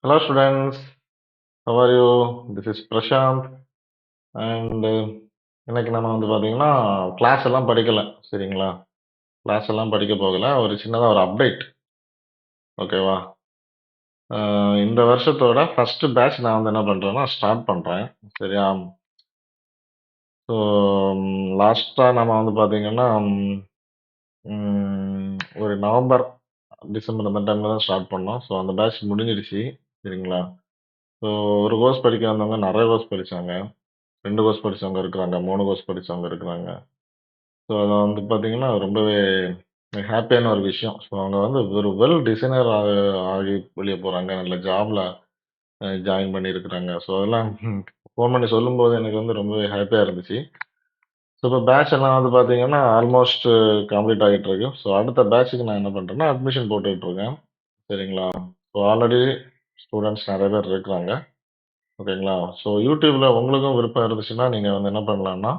Hello students, how are you? This is Prashant and இன்னைக்கு நம்ம வந்து பார்த்தீங்கன்னா கிளாஸ் எல்லாம் படிக்கல சரிங்களா? கிளாஸ் எல்லாம் படிக்க போகல. ஒரு சின்னதா ஒரு அப்டேட் ஓகேவா? இந்த வருஷத்தோட ஃபர்ஸ்ட் பேட்ச் நான் வந்து என்ன பண்றேன்னா ஸ்டார்ட் பண்றேன். சரியா? ஸோ லாஸ்ட்டா நம்ம வந்து பார்த்தீங்கன்னா ஒரு நவம்பர், டிசம்பர் அந்த டைம்ல தான் ஸ்டார்ட் பண்ணோம். ஸோ அந்த பேட்ச் முடிஞ்சிடுச்சு. சரிங்களா? ஸோ ஒரு கோர்ஸ் படிக்க வந்தவங்க நெறைய கோர்ஸ் படிச்சாங்க. 2 கோர்ஸ் படிச்சவங்க இருக்கிறாங்க. 3 கோர்ஸ் படிச்சவங்க இருக்கிறாங்க. ஸோ அது வந்து பார்த்தீங்கன்னா, ரொம்பவே ஹேப்பியான ஒரு விஷயம். ஸோ அவங்க வந்து ஒரு வெல் டிசைனர் ஆகி வெளிய போறாங்க. நல்ல ஜாப்ல ஜாயின் பண்ணியிருக்கிறாங்க. ஸோ அதெல்லாம் ஃபோன் பண்ணி சொல்லும்போது எனக்கு வந்து ரொம்பவே ஹேப்பியா இருந்துச்சு. ஸோ இப்போ பேட்ச் எல்லாம் வந்து பார்த்தீங்கன்னா, ஆல்மோஸ்ட் கம்ப்ளீட் ஆகிட்டு இருக்கு. ஸோ அடுத்த பேட்ச்சுக்கு நான் என்ன பண்றேன்னா, அட்மிஷன் போட்டுட்டு இருக்கேன். சரிங்களா? ஸோ ஆல்ரெடி ஸ்டூடண்ட்ஸ் நெறைய பேர் இருக்கிறாங்க. ஓகேங்களா? ஸோ YouTubeல உங்களுக்கும் விருப்பம் இருந்துச்சுன்னா, நீங்க வந்து என்ன பண்ணலாம்னா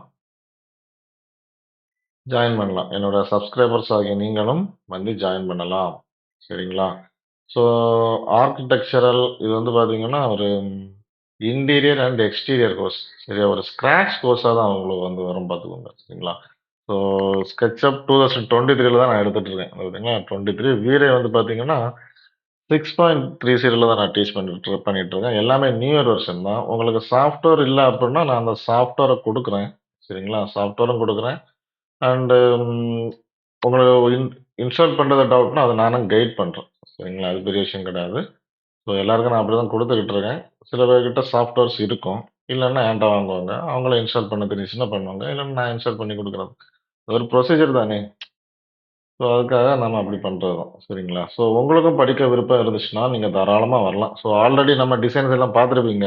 ஜாயின் பண்ணலாம். என்னோட சப்ஸ்கிரைபர்ஸ் ஆகிய நீங்களும் வந்து ஜாயின் பண்ணலாம். சரிங்களா? ஸோ ஆர்க்கிடெக்சரல் இது வந்து பார்த்தீங்கன்னா, ஒரு இன்டீரியர் அண்ட் எக்ஸ்டீரியர் கோர்ஸ். சரியா? ஒரு ஸ்கிராட்ச் கோர்ஸா தான் உங்களுக்கு வந்து வரும் பார்த்துக்கோங்க. சரிங்களா? ஸோ SketchUp 2023ல தான் நான் எடுத்துட்டு இருக்கேன். பார்த்தீங்களா? 23 வீரே வந்து பார்த்தீங்கன்னா, 6.30ல தான் நான் டீச் பண்ணிட்டு இருக்கேன். எல்லாமே நியூ இயர் வெர்ஷன் தான். உங்களுக்கு சாஃப்ட்வேர் இல்ல அப்டின்னா, நான் அந்த சாஃப்ட்வேர குடுக்குறேன். சரிங்களா? சாஃப்ட்வேரும் குடுக்குறேன். அண்ட் உங்களுக்கு இன்ஸ்டால் பண்றது டவுட்னா, அத நானும் கைட் பண்றேன். சரிங்களா? அது பெரிய விஷயம் கிடையாது. ஸோ எல்லாருக்கும் நான் அப்படிதான் குடுத்துக்கிட்டு இருக்கேன். சில பேர்கிட்ட சாஃப்ட்வேர்ஸ் இருக்கும். இல்லன்னா என்ட்ட வாங்குவாங்க. அவங்களே இன்ஸ்டால் பண்ண தெரிஞ்சுச்சுன்னா பண்ணுவாங்க. இல்லன்னா நான் இன்ஸ்டால் பண்ணி குடுக்குறது. ஒரு ப்ரொசீஜர் தானே! ஸோ அதுக்காக நம்ம அப்படி பண்றது தான். சரிங்களா? ஸோ உங்களுக்கும் படிக்க விருப்பம் இருந்துச்சுன்னா, நீங்க தாராளமா வரலாம். ஸோ ஆல்ரெடி நம்ம டிசைன்ஸ் எல்லாம் பார்த்துருப்பீங்க.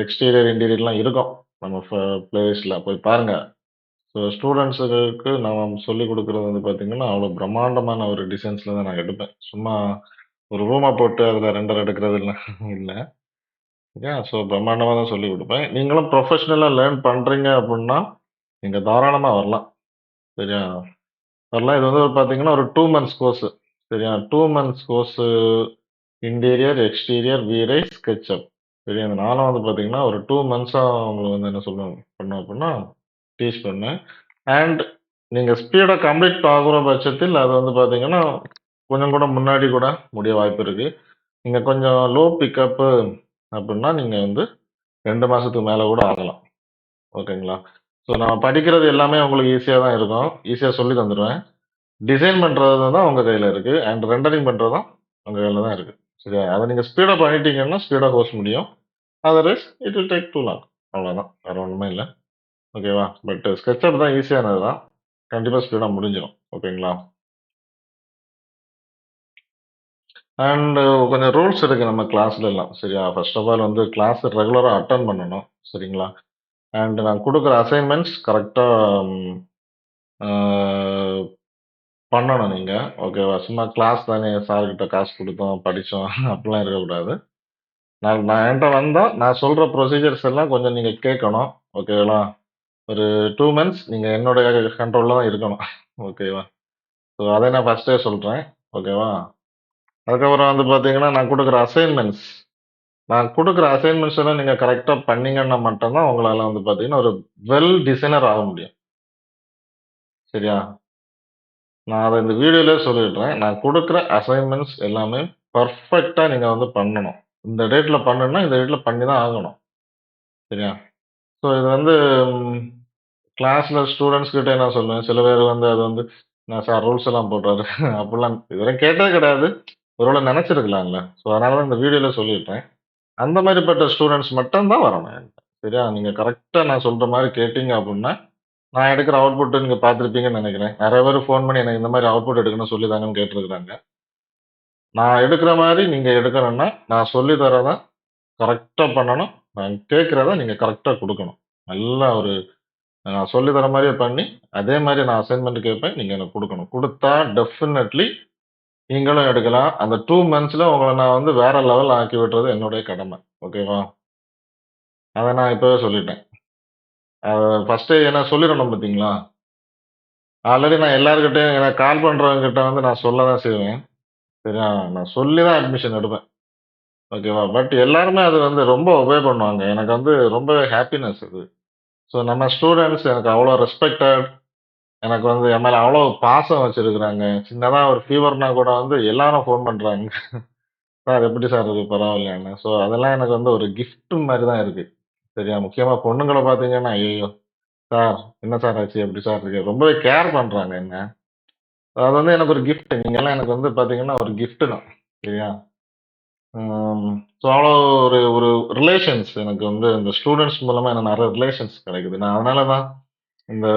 எக்ஸ்டீரியர், இன்டீரியர்லாம் இருக்கும். நம்ம பிளேலிஸ்ட்ல போய் பாருங்க. ஸோ ஸ்டூடண்ட்ஸுகளுக்கு நான் சொல்லிக் குடுக்குறது வந்து பார்த்தீங்கன்னா, அவ்வளோ பிரம்மாண்டமான ஒரு டிசைன்ஸ்ல தான் நான் எடுப்பேன். சும்மா ஒரு ரூம போட்டு அதில ரெண்டர் எடுக்கிறதுலாம் இல்ல. ஓகே. ஸோ பிரம்மாண்டமா தான் சொல்லிக் குடுப்பேன். நீங்களும் ப்ரொஃபஷனலா லேர்ன் பண்றீங்க அப்புட்ன்னா, நீங்க தாராளமா வரலாம். சரியா? வரலாம். இது வந்து பார்த்தீங்கன்னா, ஒரு 2 மந்த்ஸ் கோர்ஸ். சரியா? 2 months course interior, exterior, V-Ray, SketchUp. சரியா? இந்த 4ம் வந்து பார்த்தீங்கன்னா, ஒரு 2 மந்த்ஸா உங்களுக்கு வந்து என்ன பண்ணோம் அப்புட்ன்னா, டீச் பண்ணேன். அண்ட் நீங்க ஸ்பீடா கம்ப்ளீட் ஆகுற பட்சத்தில் அது வந்து பார்த்தீங்கன்னா, கொஞ்சம் கூட முன்னாடி கூட முடிய வாய்ப்பு இருக்கு. நீங்க கொஞ்சம் லோ பிக்கப்பு அப்புட்ன்னா, நீங்க வந்து 2 மாசத்துக்கு மேல கூட ஆகலாம். ஓகேங்களா? ஸோ நான் படிக்கிறது எல்லாமே உங்களுக்கு ஈஸியா தான் இருக்கும். ஈஸியா சொல்லி தந்துருவேன். டிசைன் பண்றது தான் உங்க கையில இருக்கு. அண்ட் ரெண்டரிங் பண்றதும் உங்க கையில தான் இருக்கு. சரியா? அத நீங்க ஸ்பீடா பண்ணிட்டீங்கன்னா, ஸ்பீடா கோர்ஸ் முடியும். Otherwise it will take too long. அவ்வளோதான். வேற ஒண்ணுமே இல்ல. ஓகேவா? பட் SketchUp தான் ஈஸியானது தான். கண்டிப்பா ஸ்பீடா முடிஞ்சிரும். ஓகேங்களா? அண்ட் கொஞ்சம் ரூல்ஸ் இருக்கு நம்ம கிளாஸ்லலாம். சரியா? ஃபர்ஸ்ட் ஆஃப் ஆல் வந்து கிளாஸ் ரெகுலரா அட்டெண்ட் பண்ணணும். சரிங்களா? அண்ட் நான் குடுக்குற அசைன்மென்ட்ஸ் கரெக்ட்டா ம் ஆ பண்ணணும் நீங்க. ஓகேவா? சும்மா கிளாஸ் தானே சார் கிட்ட காசு குடுத்தோம், படிச்சோம் அப்படிலாம் இருக்கக்கூடாது. நான் நான் என்ட்ட வந்தா, நான் சொல்ற ப்ரொசீஜர்ஸ் எல்லாம் கொஞ்சம் நீங்க கேட்கணும். ஓகேங்களா? ஒரு 2 மந்த்ஸ் நீங்க என்னுடைய கண்ட்ரோல்ல தான் இருக்கணும். ஓகேவா? ஸோ அத நான் ஃபர்ஸ்ட்டே சொல்றேன். ஓகேவா? அதுக்கப்புறம் வந்து பார்த்தீங்கன்னா, நான் குடுக்குற அசைன்மென்ட்ஸ் எல்லாம் நீங்க கரெக்ட்டா பண்ணீங்கன்னா மட்டும் தான், உங்களால வந்து பார்த்தீங்கன்னா, ஒரு வெல் டிசைனர் ஆக முடியும். சரியா? நான் அத இந்த வீடியோலயே சொல்லிடுறேன். நான் குடுக்குற அசைன்மென்ட்ஸ் எல்லாமே பெர்ஃபெக்ட்டா நீங்க வந்து பண்ணணும். இந்த டேட்ல பண்ணணும்னா, இந்த டேட்ல பண்ணி தான் ஆகணும். சரியா? ஸோ இது வந்து ம் கிளாஸ்ல ஸ்டூடண்ட்ஸ் கிட்ட நான் சொல்லுவேன். சில பேர் வந்து அது வந்து, "என்ன சார் ரூல்ஸ் எல்லாம் போடுறாரு." அப்படிலாம் இதுவரைக்கும் கேட்டது கிடையாது. ஒருவேள நெனச்சிருக்கலாம்ல. ஸோ அதனால தான் இந்த வீடியோல சொல்லிடுறேன். அந்த மாரிப்பட்ட ஸ்டூடண்ட்ஸ் மட்டும் தான் வரணும் என்ட்ட. சரியா? நீங்க கரெக்ட்டா நான் சொல்ற மாரி கேட்டீங்க அப்புட்ன்னா, நான் எடுக்கிற அவுட்புட் நீங்க பார்த்திருப்பீங்கன்னு நெனைக்கிறேன். நெறைய பேர் ஃபோன் பண்ணி எனக்கு இந்த மாரி அவுட்புட் எடுக்கணும் சொல்லி தாங்கன்னு கேட்டுருக்காங்க. நான் எடுக்கிற மாரி நீங்க எடுக்கணும்னா, நான் சொல்லி தர்றத கரெக்ட்டா பண்ணணும். நான் கேட்கிறத நீங்க கரெக்ட்டா குடுக்கணும். நல்லா ஒரு நான் சொல்லி தர மாரியே பண்ணி, அதே மாரி நான் அசைன்மென்ட் கேட்பேன். நீங்க எனக்கு குடுக்கணும். குடுத்தா டெஃபினட்லி நீங்களும் எடுக்கலாம். அந்த 2 மந்த்ஸ்ல உங்கள நான் வந்து வேற லெவல் ஆக்கி விட்றது என்னுடைய கடமை. ஓகேவா? அத நான் இப்பவே சொல்லிட்டேன். ஃபர்ஸ்ட்டே ஏன்னா சொல்லிறணும் பார்த்தீங்களா? ஆல்ரெடி நான் எல்லார்கிட்டயும் எனக்கு கால் பண்றவங்ககிட்ட வந்து நான் சொல்ல தான் செய்வேன். சரியா? நான் சொல்லி தான் அட்மிஷன் எடுப்பேன். ஓகேவா? பட் எல்லாருமே அது வந்து ரொம்ப ஒபே பண்ணுவாங்க. எனக்கு வந்து ரொம்பவே ஹேப்பினஸ் அது. ஸோ நம்ம ஸ்டூடண்ட்ஸ் எனக்கு அவ்வளோ ரெஸ்பெக்டட். எனக்கு வந்து என் மேல அவ்வளோ பாசம் வச்சிருக்கிறாங்க. சின்னதா ஒரு ஃபீவர்னா கூட வந்து எல்லாரும் ஃபோன் பண்றாங்க. சார் எப்படி சார் இருக்கு? பரவாயில்லையான்னு. ஸோ அதெல்லாம் எனக்கு வந்து ஒரு கிஃப்ட் மாரி தான் இருக்கு. சரியா? முக்கியமா பொண்ணுங்கள பார்த்தீங்கன்னா, ஐயய்யோ! சார் என்ன சார் ஆச்சு? எப்படி சார் இருக்கு? ரொம்பவே கேர் பண்றாங்க என்ன. அது வந்து எனக்கு ஒரு கிஃப்ட். நீங்கலாம் எனக்கு வந்து பார்த்தீங்கன்னா, ஒரு கிஃப்ட் தான். சரியா? ஸோ அவ்வளோ ஒரு ஒரு ரிலேஷன்ஸ் எனக்கு வந்து இந்த ஸ்டூடண்ட்ஸ் மூலமா எனக்கு நெறைய ரிலேஷன்ஸ் கிடைக்குது. நான் அதனால தான் இந்த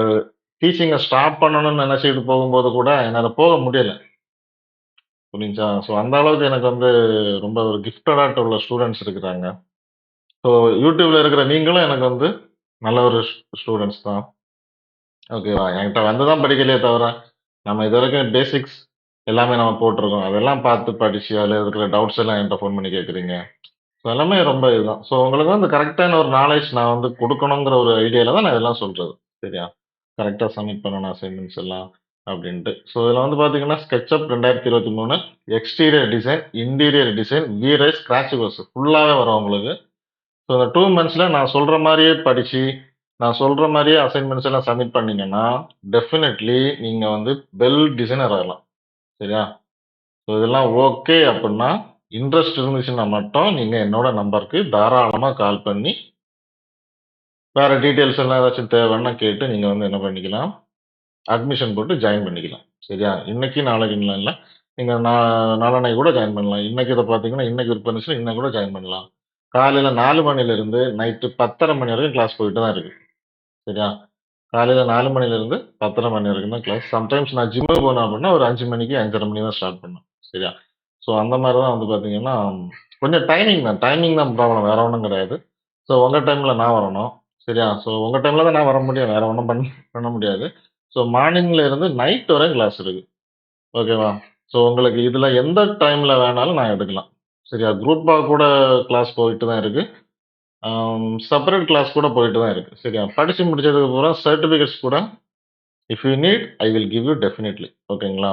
டீச்சிங்க ஸ்டாப் பண்ணணும்னு நெனச்சுட்டு போகும்போது கூட என்னால போக முடியல. புரிஞ்சுச்சா? ஸோ அந்த அளவுக்கு எனக்கு வந்து ரொம்ப ஒரு கிஃப்டடாட்ட உள்ள ஸ்டூடண்ட்ஸ் இருக்கிறாங்க. ஸோ YouTubeல இருக்கிற நீங்களும் எனக்கு வந்து நல்ல ஒரு ஸ்டூடண்ட்ஸ் தான். ஓகேவா? என்கிட்ட வந்து தான் படிக்கலையே தவிர, நம்ம இதுவரைக்கும் பேசிக்ஸ் எல்லாமே நம்ம போட்டுருக்கோம். அதெல்லாம் பார்த்து படிச்சு, அதில இருக்கிற டவுட்ஸ் எல்லாம் என்ட்ட ஃபோன் பண்ணி கேட்குறீங்க. ஸோ எல்லாமே ரொம்ப இதுதான். ஸோ உங்களுக்கு வந்து கரெக்ட்டான ஒரு நாலேட்ஜ் நான் வந்து குடுக்கணுங்கிற ஒரு ஐடியால தான் நான் இதெல்லாம் சொல்றது. சரியா? கரெக்ட்டா சப்மிட் பண்ணணும் அசைன்மென்ட்ஸ் எல்லாம் அப்டின்ட்டு. ஸோ இதில வந்து பார்த்தீங்கன்னா, SketchUp 2023 exterior design, interior design, V-Ray, scratch course ஃபுல்லாவே வரும் உங்களுக்கு. ஸோ இந்த 2 மந்த்ஸ்ல நான் சொல்ற மாரியே படிச்சு, நான் சொல்ற மாரியே அசைன்மென்ட்ஸ் எல்லாம் சப்மிட் பண்ணீங்கன்னா, டெஃபினெட்லி நீங்க வந்து வெல் டிசைனர் ஆகலாம். சரியா? ஸோ இதெல்லாம் ஓகே அப்புட்ன்னா, இன்ட்ரெஸ்ட் இருந்துச்சுன்னா மட்டும் நீங்க என்னோட நம்பருக்கு தாராளமா கால் பண்ணி, வேற டீட்டெயில்ஸ் எல்லாம் ஏதாச்சும் தேவைன்னா கேட்டு நீங்க வந்து என்ன பண்ணிக்கலாம், அட்மிஷன் போட்டு ஜாயின் பண்ணிக்கலாம். சரியா? இன்னைக்கு, நாளைக்குன்லாம் இல்ல. நீங்க நாளான்னைக்கு கூட ஜாயின் பண்ணலாம். இன்னைக்கு இத பார்த்தீங்கன்னா, இன்னைக்கு விருப்பம் இருந்துச்சுன்னா, இன்னைக்கு கூட ஜாயின் பண்ணலாம். காலையில 4 மணிலிருந்து நைட்டு 10:30 மணி வரைக்கும் கிளாஸ் போயிட்டு தான் இருக்கு. சரியா? காலையில 4 மணிலிருந்து 10:30 மணி வரைக்கும் தான் கிளாஸ். சம்டைம்ஸ் நான் ஜிம்முக்கு போனேன் அப்டின்னா, ஒரு 5 மணிக்கு, 5:30 மணி தான் ஸ்டார்ட் பண்ணுவேன். சரியா? ஸோ அந்த மாரி தான் வந்து பார்த்தீங்கன்னா, கொஞ்சம் டைமிங் தான் ப்ராப்ளம். வேற ஒண்ணும் கிடையாது. ஸோ உங்க டைம்ல நான் வரணும். சரியா? ஸோ உங்க டைம்ல தான் நான் வர முடியும். வேற ஒண்ணும் பண்ண முடியாது. ஸோ மார்னிங்ல இருந்து நைட் வரை கிளாஸ் இருக்கு. ஓகேவா? ஸோ உங்களுக்கு இதுல எந்த டைம்ல வேணாலும் நான் எடுக்கலாம். சரியா? குரூப்பா கூட கிளாஸ் போயிட்டு தான் இருக்கு. செப்பரேட் கிளாஸ் கூட போயிட்டு தான் இருக்கு. சரியா? படிச்சு முடிச்சதுக்கு அப்புறம் சர்டிபிகேட்ஸ் கூட if you need I will give you definitely. ஓகேங்களா?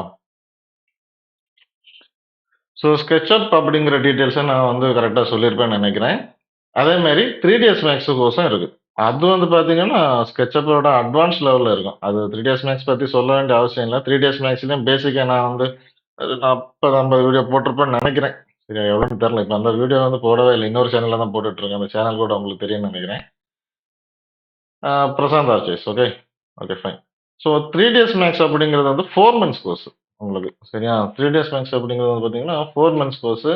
ஸோ SketchUp அப்படிங்கிற டீட்டெயில்ஸ நான் வந்து கரெக்ட்டா சொல்லியிருப்பேன்னு நெனைக்கிறேன். அதே மாரி 3ds மேக்ஸ் கோர்ஸும் இருக்கு. அது வந்து பார்த்தீங்கன்னா, SketchUpஓட அட்வான்ஸ் லெவல்ல இருக்கும். அது 3ds மேக்ஸ் பத்தி சொல்ல வேண்டிய அவசியம் இல்ல. 3ds மேக்ஸ்லயும் பேசிக்கா நான் வந்து அது 40, 50 வீடியோ போட்டிருப்பேன்னு நெனைக்கிறேன். சரியா எவ்வளோன்னு தெரியல. இப்ப அந்த வீடியோ வந்து போடவே இல்ல. இன்னொரு சேனல்ல தான் போட்டுட்டு இருக்கேன். அந்த சேனல் கூட உங்களுக்கு தெரியும்னு நெனைக்கிறேன். ஆ பிரசாந்த் ஆர்ச்சேஸ். Okay. Okay fine. So 3ds Max அப்படிங்கிறது வந்து 4 மந்த்ஸ் கோர்ஸ் உங்களுக்கு. சரியா? 3ds மேக்ஸ் அப்படிங்கிறது வந்து பார்த்தீங்கன்னா, 4 மந்த்ஸ் கோர்ஸ்.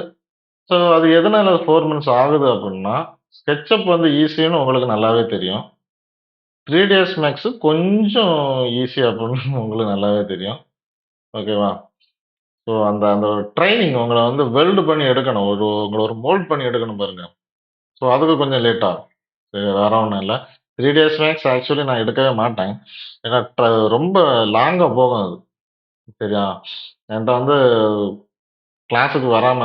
ஸோ அது எதனால 4 மந்த்ஸ் ஆகுது அப்புட்ன்னா, SketchUp வந்து ஈஸின்னு உங்களுக்கு நல்லாவே தெரியும். 3ds மேக்ஸ் கொஞ்சம் ஈஸி அப்புட்ன்னு உங்களுக்கு நல்லாவே தெரியும். ஓகேவா? ஸோ அந்த அந்த ட்ரெய்னிங் உங்கள வந்து வெல்ட் பண்ணி எடுக்கணும். உங்கள ஒரு மோல்ட் பண்ணி எடுக்கணும் பாருங்க. ஸோ அதுக்கு கொஞ்சம் லேட் ஆகும். சரி வேற ஒண்ணும் இல்ல. 3ds மேக்ஸ் ஆக்சுவலி நான் எடுக்கவே மாட்டேன். ஏன்னா ரொம்ப லாங்கா போகும் அது. சரியா? என்ட்ட வந்து கிளாஸுக்கு வராம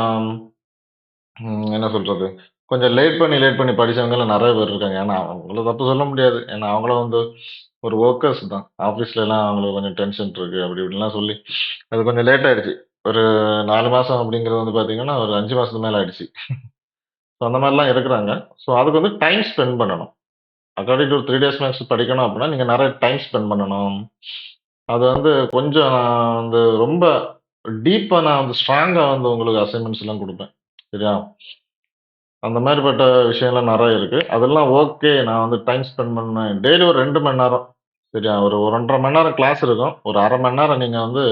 என்ன சொல்றது? கொஞ்சம் லேட் பண்ணி படிச்சவங்கலாம் நெறைய பேர் இருக்காங்க. ஏன்னா, அவங்கள தப்பு சொல்ல முடியாது. ஏன்னா, அவங்களும் வந்து ஒரு வொர்க்கர்ஸ் தான். ஆஃபீஸ்லலாம் அவங்களுக்கு கொஞ்சம் டென்ஷன் இருக்கு. அப்படி இப்படின்லாம் சொல்லி, அது கொஞ்சம் லேட் ஆயிடுச்சு. ஒரு 4 மாசம் அப்படிங்கிறது வந்து பார்த்தீங்கன்னா, ஒரு 5 மாசத்துக்கு மேல ஆயிடுச்சு. ஸோ அந்த மாரிலாம் இருக்கிறாங்க. ஸோ அதுக்கு வந்து டைம் ஸ்பெண்ட் பண்ணணும். அக்கார்டிங் டூ 3 டேஸ் மேக்ஸ் படிக்கணும் அப்படின்னா, நீங்க நெறைய டைம் ஸ்பெண்ட் பண்ணணும். அது வந்து கொஞ்சம் நான் வந்து ரொம்ப டீப்பா நான் வந்து ஸ்ட்ராங்கா வந்து உங்களுக்கு அசைன்மென்ட்ஸ்லாம் குடுப்பேன். சரியா? அந்த மாரிப்பட்ட விஷயம்லாம் நெறைய இருக்கு. அதெல்லாம் ஓகே. நான் வந்து டைம் ஸ்பெண்ட் பண்ணேன். டெய்லி ஒரு 2 மணி நேரம். சரியா? ஒரு 1 1/2 மணி நேரம் கிளாஸ் இருக்கும். ஒரு 1/2 மணி நேரம் நீங்க வந்து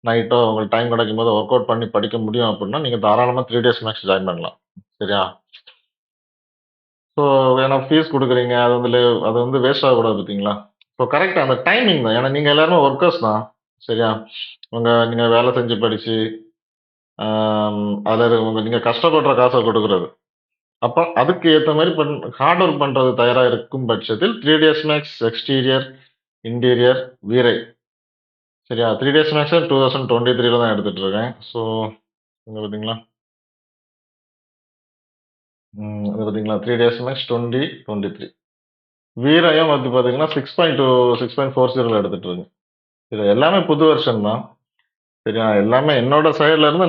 நைட்டோ உங்களுக்கு டைம் கிடைக்கும்போது வொர்க் அவுட் பண்ணி படிக்க முடியும் அப்டின்னா, நீங்க தாராளமா 3 டேஸ் மேக்ஸ் ஜாயின் பண்ணலாம். சரியா? ஸோ ஏன்னா ஃபீஸ் குடுக்குறீங்க. அது வந்து வேஸ்ட் ஆகக்கூடாது பார்த்தீங்களா? ஸோ கரெக்ட்டா அந்த டைமிங் தான். ஏன்னா நீங்க எல்லாருமே வொர்க்கர்ஸ் தான். சரியா? நீங்க வேலை செஞ்சு படிச்சு, அதுல நீங்க கஷ்டப்படுற காச குடுக்குறது. அப்ப அதுக்கு ஏத்த மாரி ஹார்ட் ஒர்க் பண்றது தயாரா இருக்கும் பட்சத்தில் 3 days maths exterior, interior, V-Ray சரியா? 3 டேஸ் மேக்ஸ் 2023ல தான் எடுத்துட்டு இருக்கேன். ஸோ இங்க பார்த்தீங்களா? இது பார்த்தீங்களா? 3 டேஸ் மேக்ஸ் 2023 V-Rayயும் வந்து பார்த்தீங்கன்னா 6.2 6.40ல எடுத்துட்டு இருக்கேன். இது எல்லாமே புது வெர்ஷன் தான். சரியா? எல்லாமே என்னோட சைட்ல இருந்து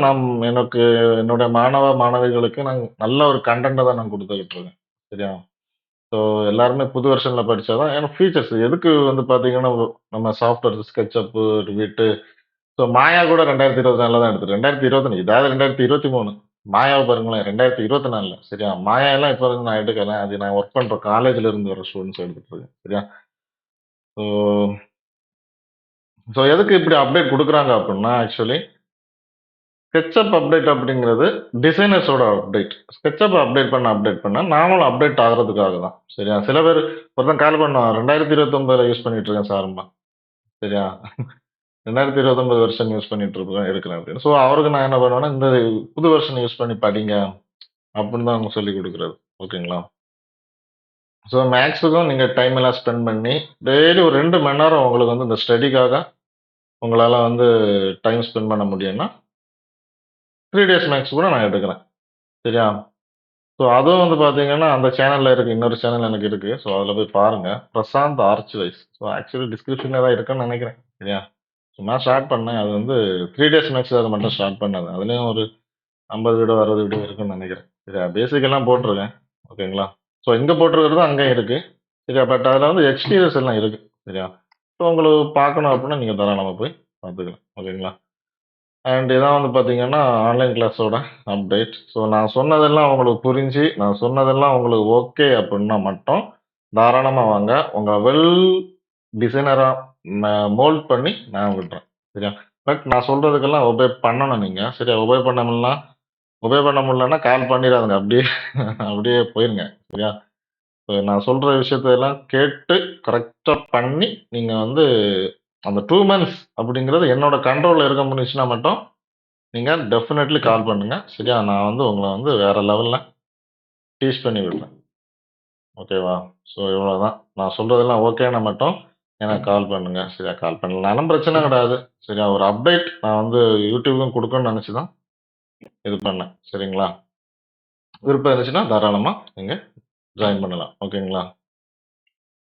எனக்கு என்னுடைய மாணவ, மாணவிகளுக்கு நான் நல்ல ஒரு கன்டென்ட்ட தான் நான் குடுத்துக்கிட்டு இருக்கேன். சரியா? ஸோ எல்லாருமே புது வெர்ஷன்ல படிச்சா தான் ஏன்னா ஃபீச்சர்ஸ் எதுக்கு வந்து பார்த்தீங்கன்னா, நம்ம சாஃப்ட்வேர் SketchUp, Revit ஸோ மாயா கூட 2024ல தான் எடுத்தது. 2021 இதாவது 2023. மாயாவ பாருங்களேன் 2024ல சரியா? மாயாலாம் இப்ப இருந்து நான் எடுக்கல. அது நான் ஒர்க் பண்ற காலேஜ்ல இருந்து வர ஸ்டூடண்ட்ஸ் எடுத்துட்டு இருக்கேன். சரியா? ஸோ ஸோ எதுக்கு இப்படி அப்டேட் குடுக்குறாங்க அப்டின்னா, ஆக்சுவலி SketchUp அப்டேட் அப்படிங்கிறது டிசைனர்ஸோட அப்டேட். SketchUp அப்டேட் பண்ண நாமளும் அப்டேட் ஆகுறதுக்காக தான். சரியா? சில பேர் ஒருத்தன் கால் பண்ணான் 2029ல யூஸ் பண்ணிட்டு இருக்கேன் சார்ம்பா. சரியா? 2029 வெர்ஷன் யூஸ் பண்ணிட்டு இருக்கிறேன் அப்படின்னு. ஸோ அவருக்கு நான் என்ன பண்ணுவேன்னா, இந்த புது வெர்ஷன் யூஸ் பண்ணி படிங்க அப்படின்னு தான் அவங்க சொல்லிக் குடுக்குறது. ஓகேங்களா? ஸோ மேக்ஸுக்கும் நீங்க டைம் எல்லாம் ஸ்பெண்ட் பண்ணி, டெய்லி ஒரு 2 மணி நேரம் உங்களுக்கு வந்து இந்த ஸ்டடிக்காக உங்களால வந்து டைம் ஸ்பெண்ட் பண்ண முடியும்னா, 3 டேஸ் மேக்ஸ் கூட நான் எடுக்கிறேன். சரியா? ஸோ அதுவும் வந்து பார்த்தீங்கன்னா, அந்த சேனல்ல இருக்கு. இன்னொரு சேனல் எனக்கு இருக்கு. ஸோ அதில போய் பாருங்க. பிரசாந்த் ஆர்ச்வைஸ். ஸோ ஆக்சுவலி டிஸ்கிரிப்ஷன்ல தான் இருக்குன்னு நெனைக்கிறேன். சரியா? சும்மா ஸ்டார்ட் பண்ணேன். அது வந்து 3 டேஸ் மேக்ஸ் அது மட்டும் ஸ்டார்ட் பண்ணது. அதுலயும் ஒரு 50 வீடியோ, 60 வீடியோ இருக்குன்னு நெனைக்கிறேன். சரியா? பேசிக் எல்லாம் போட்டுருக்கேன். ஓகேங்களா? ஸோ இங்க போட்டிருக்கிறது அங்கேயும் இருக்கு. சரியா? பட் அதில வந்து எக்ஸ்டீரியர்ஸ் எல்லாம் இருக்கு. சரியா? ஸோ உங்களுக்கு பார்க்கணும் அப்டின்னா, நீங்க தாராளமா போய் பார்த்துக்கலாம். ஓகேங்களா? அண்ட் இதான் வந்து பார்த்தீங்கன்னா, ஆன்லைன் கிளாஸோட அப்டேட். ஸோ நான் சொன்னதெல்லாம் உங்களுக்கு புரிஞ்சு, நான் சொன்னதெல்லாம் உங்களுக்கு ஓகே அப்டின்னா மட்டும், தாராளமா வாங்க. உங்க டிசைனரா மோல்ட் பண்ணி நான் விடுறேன். சரியா? பட் நான் சொல்றதுக்கெல்லாம் ஒபே பண்ணணும் நீங்க. சரியா? ஒபே பண்ண முடியலன்னா கால் பண்ணிறாதீங்க. அப்டியே அப்டியே போயிருங்க. சரியா? நான் சொல்ற விஷயத்தையெல்லாம் கேட்டு கரெக்ட்டா பண்ணி, நீங்க வந்து அந்த 2 மந்த்ஸ் அப்டிங்கிறது என்னோட கண்ட்ரோல்ல இருக்க முடிஞ்சுச்சுன்னா மட்டும் நீங்க டெஃபினெட்லி கால் பண்ணுங்க. சரியா? நான் வந்து உங்கள வந்து வேற லெவல்ல டீஸ் பண்ணி விடுறேன். ஓகேவா? ஸோ இவ்வளோதான். நான் சொல்றதெல்லாம் ஓகேன்னா மட்டும் எனக்கு கால் பண்ணுங்க. சரியா? கால் பண்ணலனாலும் பிரச்சனை கிடையாது. சரியா? ஒரு அப்டேட் நான் வந்து யூடியூப்க்கும் குடுக்கணும்னு நெனச்சு தான் இது பண்ணேன். சரிங்களா? விருப்பம் இருந்துச்சுன்னா தாராளமா நீங்க ஜாயின் பண்ணலாம். ஓகேங்களா?